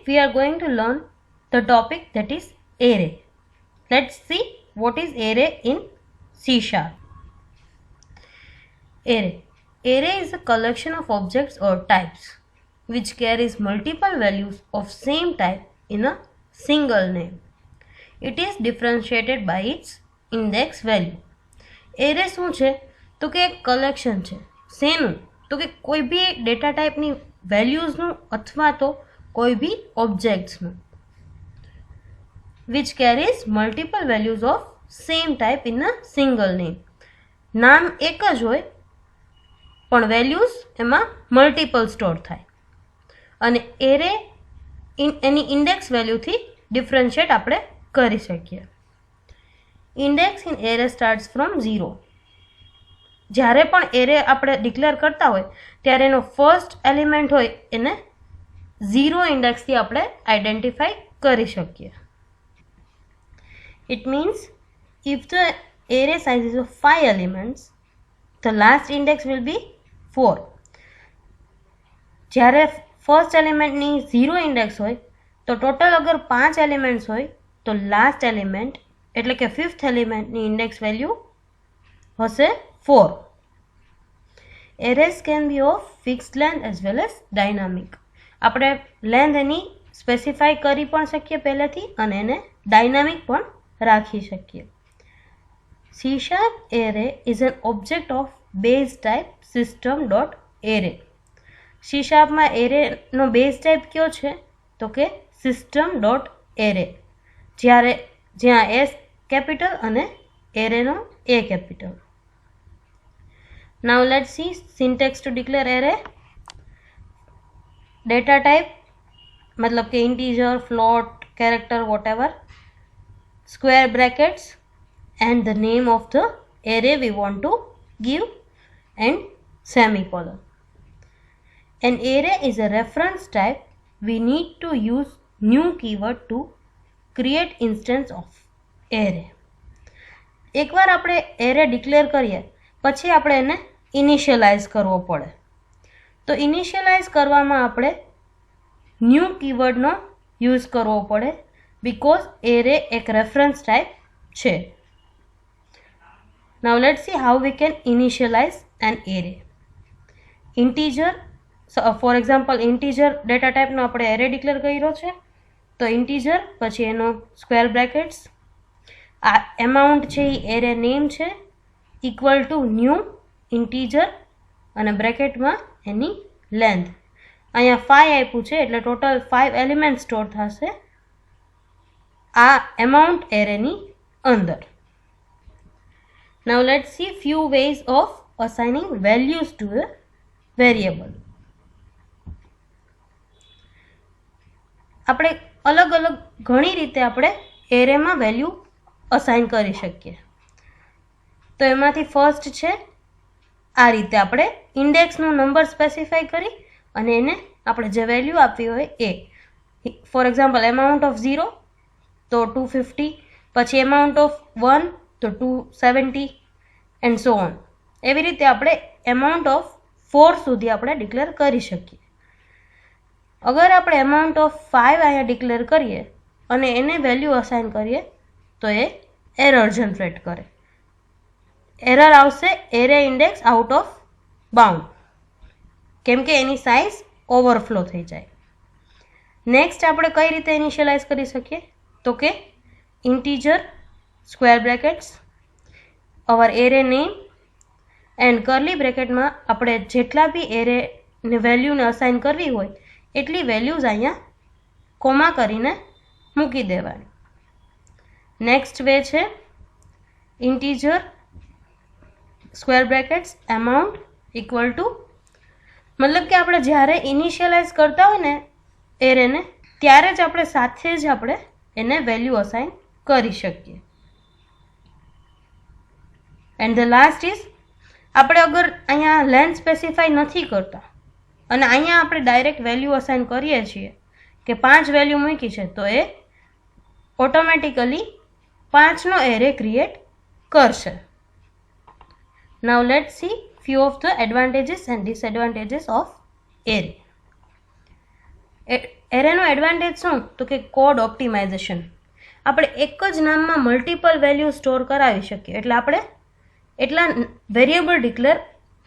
we are going to learn the topic that is array. Let's see what is array in C#. Array. Array is a collection of objects or types which carries multiple values of same type in a single name. It is differentiated by its index value. Array શું છે તો કે એક collection છે. શેનું તો કે કોઈ બી ડેટા ટાઈપની વેલ્યુઝનું અથવા તો કોઈ બી ઓબ્જેક્ટ્સનું which carries multiple values of same type in a single name. નામ એક જ હોય પણ વેલ્યુઝ એમાં મલ્ટિપલ સ્ટોર થાય અને એરે એની ઇન્ડેક્સ વેલ્યુથી ડિફરન્શિએટ આપણે કરી શકીએ. Index in array starts from 0. જ્યારે પણ એરે આપણે ડિક્લેર કરતા હોય ત્યારે એનો ફર્સ્ટ એલિમેન્ટ હોય એને 0 ઇન્ડેક્સથી આપણે આઈડેન્ટિફાઈ કરી શકીએ. It means if the array size is of 5 elements, the last index will be 4. જ્યારે ફર્સ્ટ એલિમેન્ટની 0 ઇન્ડેક્સ હોય તો ટોટલ અગર 5 એલિમેન્ટ્સ હોય તો લાસ્ટ એલિમેન્ટ એટલે કે ફિફ્થ એલિમેન્ટની ઇન્ડેક્સ વેલ્યુ હશે 4. Arrays can be of fixed length as well as dynamic. આપણે લેન્થ એની સ્પેસિફાઈ કરી પણ શકીએ પહેલેથી અને એને ડાયનામિક પણ રાખી શકીએ. C# array is an object of base type system dot array. C# માં એરેનો બેઝ ટાઈપ કયો છે તો કે system dot array, જ્યાં S કેપિટલ અને એરેનો A capital. Now let's see syntax to declare array. Data type मतलब कि integer, float, character, whatever. Square brackets and the name of the array we want to give and semicolon. An array is a reference type. We need to use new keyword to create instance of array. એકવાર આપણે array declare કરીએ પછી આપણે એને initialize કરવો પડે. તો initialize કરવામાં આપણે ન્યૂ કીવર્ડનો યુઝ કરવો પડે because array એક reference type છે. Now let's see how we can initialize an array. Integer, so for example integer data type નો આપણે array declare કર્યો છે તો integer પછી એનો square brackets, આ amount છે એ array name છે equal to new integer અને બ્રેકેટમાં એની length. અહીંયા 5 આપ્યું છે એટલે ટોટલ 5 એલિમેન્ટ સ્ટોર થશે આ amount એરેની અંદર. Now let's see few ways of assigning values to a variable. આપણે અલગ અલગ ઘણી રીતે આપણે એરેમાં વેલ્યુ અસાઇન કરી શકીએ. તો એમાંથી ફર્સ્ટ છે આ રીતે આપણે ઇન્ડેક્સનો નંબર સ્પેસિફાઈ કરી અને એને આપણે જે વેલ્યુ આપવી હોય એ. ફોર એક્ઝામ્પલ એમાઉન્ટ ઓફ 0 તો 250, પછી એમાઉન્ટ ઓફ 1 તો 270 એન્ડ સો ઓન. એવી રીતે આપણે એમાઉન્ટ ઓફ 4 સુધી આપણે ડિક્લેર કરી શકીએ. અગર આપણે એમાઉન્ટ ઓફ 5 અહીંયા ડિક્લેર કરીએ અને એને વેલ્યુ અસાઇન કરીએ તો એ એરર જનરેટ કરે. એરર આવશે array index out of bound કેમ કે એની સાઇઝ ઓવરફ્લો થઈ જાય. નેક્સ્ટ આપણે કઈ રીતે ઇનિશિયલાઇઝ કરી શકીએ તો કે integer square brackets our array name and curly બ્રેકેટમાં આપણે જેટલા બી એરેને વેલ્યુને અસાઇન કરવી હોય એટલી વેલ્યુઝ અહીંયા કોમા કરીને મૂકી દેવાની. નેક્સ્ટ વે છે integer square brackets amount equal to, મતલબ કે આપણે જ્યારે ઇનિશિયલાઇઝ કરતા હોય ને એરેને ત્યારે જ આપણે સાથે જ આપણે એને વેલ્યુ અસાઇન કરી શકીએ. એન્ડ ધ લાસ્ટ ઇઝ આપણે અગર અહીંયા લેન્થ સ્પેસિફાઈ નથી કરતા અને અહીંયા આપણે ડાયરેક્ટ વેલ્યુ અસાઇન કરીએ છીએ કે 5 વેલ્યુ મૂકી છે તો એ ઓટોમેટિકલી 5નો એરે ક્રિએટ કરશે. Now let's see few of the advantages and disadvantages of array. એરેનો એડવાન્ટેજ શું? તો કે કોડ ઓપ્ટિમાઇઝેશન. આપણે એક જ નામમાં મલ્ટિપલ વેલ્યુ સ્ટોર કરાવી શકીએ, એટલે આપણે એટલા વેરિયેબલ ડિક્લેર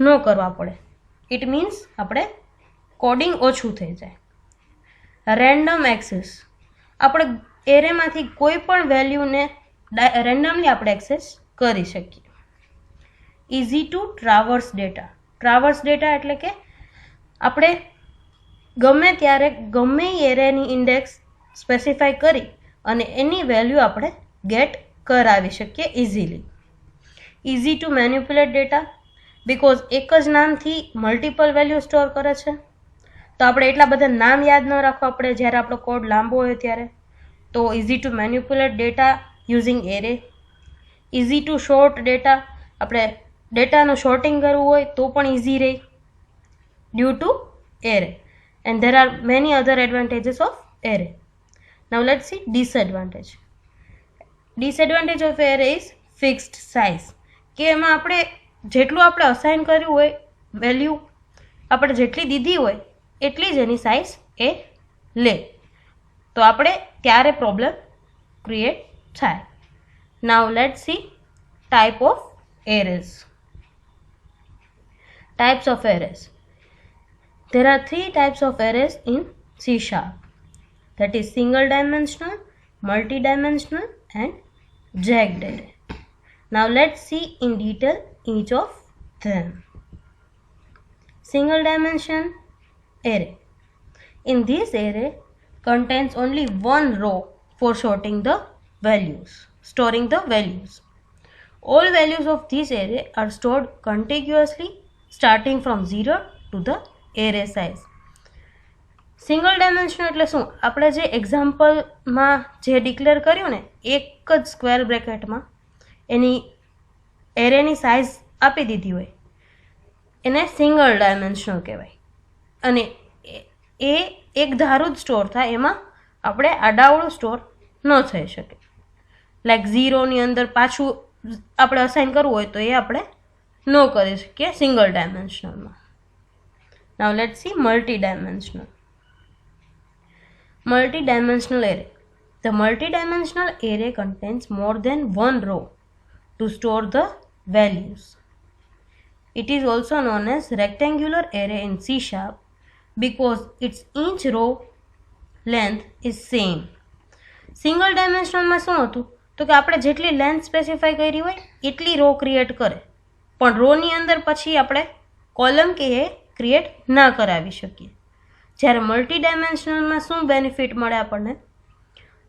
ન કરવા પડે. ઇટ મીન્સ આપણે કોડિંગ ઓછું થઈ જાય. રેન્ડમ એક્સેસ, આપણે એરેમાંથી કોઈ પણ વેલ્યુને રેન્ડમલી આપણે એક્સેસ કરી શકીએ. Easy to traverse data. Traverse data એટલે કે આપણે ગમે ત્યારે ગમે એરેની ઇન્ડેક્સ સ્પેસિફાઈ કરી અને એની વેલ્યુ આપણે ગેટ કરાવી શકીએ easily. Easy to manipulate data, because એક જ નામથી મલ્ટિપલ વેલ્યુ સ્ટોર કરે છે, તો આપણે એટલા બધા નામ યાદ ન રાખવા પડે જ્યારે આપણો કોડ લાંબો હોય ત્યારે. તો easy to manipulate data using array. Easy to sort data, આપણે ડેટાનું શોર્ટિંગ કરવું હોય તો પણ ઇઝી રહે due to array. And there are many other advantages of array. Now let's see disadvantage. Disadvantage of array is fixed size, કે એમાં આપણે જેટલું આપણે અસાઇન કર્યું હોય વેલ્યુ, આપણે જેટલી દીધી હોય એટલી જ એની સાઇઝ એ લે, તો આપણે ત્યારે પ્રોબ્લેમ ક્રિએટ થાય. Now let's see type of arrays. Types of arrays. There are 3 types of arrays in C#. That is single dimensional, multi-dimensional and jagged array. Now let's see in detail each of them. Single dimension array. In this array contains only one row for storing the values. All values of this array are stored contiguously starting from 0 to the array size. Single dimension એટલે શું? આપણે જે એક્ઝામ્પલમાં જે declare કર્યું ને, એક જ square બ્રેકેટમાં એની એરેની સાઇઝ આપી દીધી હોય, એને સિંગલ ડાયમેન્શનલ કહેવાય. અને એ એક ધારું જ સ્ટોર થાય, એમાં આપણે આડાવડું સ્ટોર ન થઈ શકે. લાઈક 0ની અંદર પાછું આપણે અસાઇન કરવું હોય તો એ આપણે ન કરી શકીએ સિંગલ ડાયમેન્શનલમાં. Now let's see multi-dimensional. Multi-dimensional array. The multi-dimensional array contains more than one row to store the values. It is also known as rectangular array in C# because its each row length is same. Single ડાયમેન્શનલમાં શું હતું? તો કે આપણે જેટલી length specify કરી હોય એટલી રો ક્રિએટ કરે, પણ રોની અંદર પછી આપણે કોલમ કે એ ક્રિએટ ના કરાવી શકીએ. જ્યારે મલ્ટી ડાયમેન્શનલમાં શું બેનિફિટ મળે આપણને?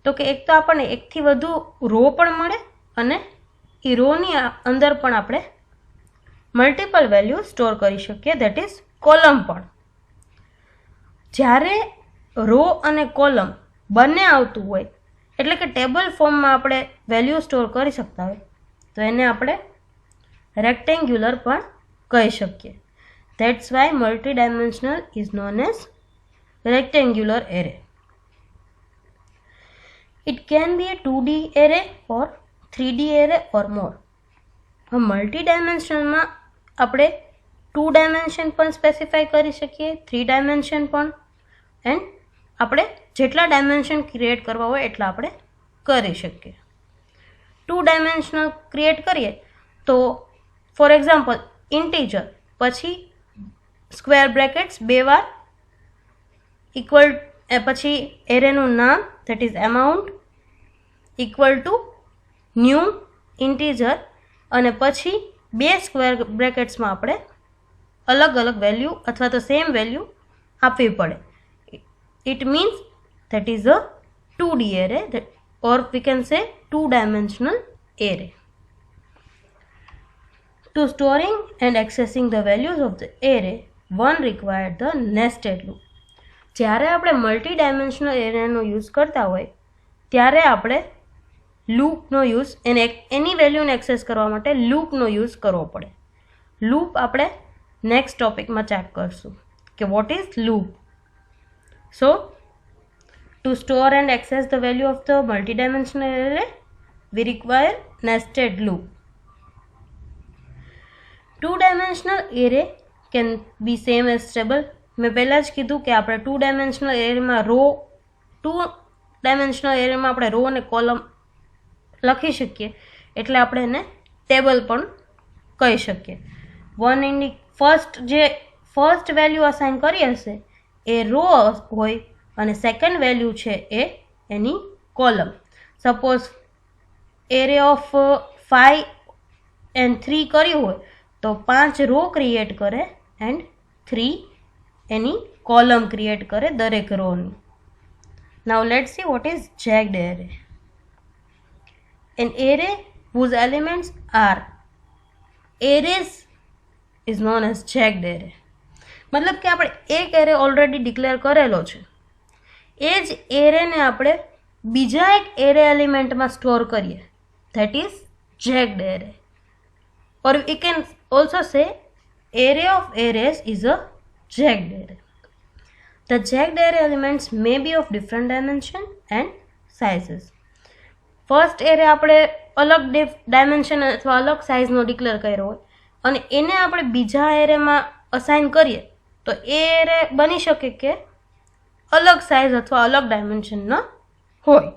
તો કે એક તો આપણને એકથી વધુ રો પણ મળે અને એ રોની અંદર પણ આપણે મલ્ટિપલ વેલ્યુ સ્ટોર કરી શકીએ, દેટ ઇઝ કોલમ પણ. જ્યારે રો અને કોલમ બંને આવતું હોય, એટલે કે ટેબલ ફોર્મમાં આપણે વેલ્યુ સ્ટોર કરી શકતા હોય, તો એને આપણે રેક્ટેન્ગ્યુલર પણ કહી શકીએ. That's why multi-dimensional is known as rectangular array. It can be a 2D array or 3D array or more. મલ્ટી-ડાયમેન્શનલમાં આપણે 2 ડાયમેન્શન પણ સ્પેસિફાઈ કરી શકીએ, 3 ડાયમેન્શન પણ, એન્ડ આપણે જેટલા ડાયમેન્શન ક્રિએટ કરવા હોય એટલા આપણે કરી શકીએ. 2 ડાયમેન્શનલ ક્રિએટ કરીએ તો ફોર એક્ઝામ્પલ ઇન્ટીજર પછી સ્ક્વેર બ્રેકેટ્સ 2 વાર ઇક્વલ, પછી એરેનું નામ that is amount equal to new integer, અને પછી 2 સ્ક્વેર બ્રેકેટ્સમાં આપણે અલગ અલગ વેલ્યુ અથવા તો સેમ વેલ્યુ આપવી પડે. It means that is a 2D array or we can say 2-dimensional array. To storing and accessing the values of the array, one required the nested loop. જ્યારે આપણે multi dimensional એરેનો use કરતા હોય ત્યારે આપણે લૂપનો use, એની વેલ્યુને access કરવા માટે લૂપનો યુઝ કરવો પડે. લૂપ આપણે નેક્સ્ટ ટોપિકમાં ચેક કરશું કે what is loop. So to store and access the value of the multi-dimensional array, we require nested loop. 2-dimensional array can be same as table. મેં પહેલાં જ કીધું કે આપણે 2 ડાયમેન્શનલ એરેમાં રો ડાયમેન્શનલ એરેમાં આપણે રો અને કોલમ લખી શકીએ, એટલે આપણે એને ટેબલ પણ કહી શકીએ. ફર્સ્ટ વેલ્યુ અસાઇન કરી હશે એ રો હોય અને સેકન્ડ વેલ્યુ છે એ એની column. Suppose array of 5 and 3 કર્યું હોય તો 5 રો ક્રિએટ કરે એન્ડ 3 એની કોલમ ક્રિએટ કરે દરેક રોની. Now let's see what is jagged array. An array whose elements are arrays is known as jagged array. મતલબ કે આપણે એક એરે ઓલરેડી ડિક્લેર કરેલો છે, એ જ એરેને આપણે બીજા એક એરે એલિમેન્ટમાં સ્ટોર કરીએ, that is jagged array. Or we can also say array of arrays is a jagged array. The jagged array elements may be of different dimension and sizes. First array આપણે અલગ dimension અથવા અલગ સાઇઝનો declare કર્યો હોય અને એને આપણે બીજા એરેમાં અસાઇન કરીએ તો એ એરે બની શકે કે અલગ સાઇઝ અથવા અલગ ડાયમેન્શનનો હોય.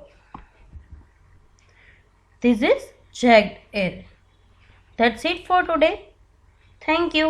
This is jagged array. That's it for today. Thank you.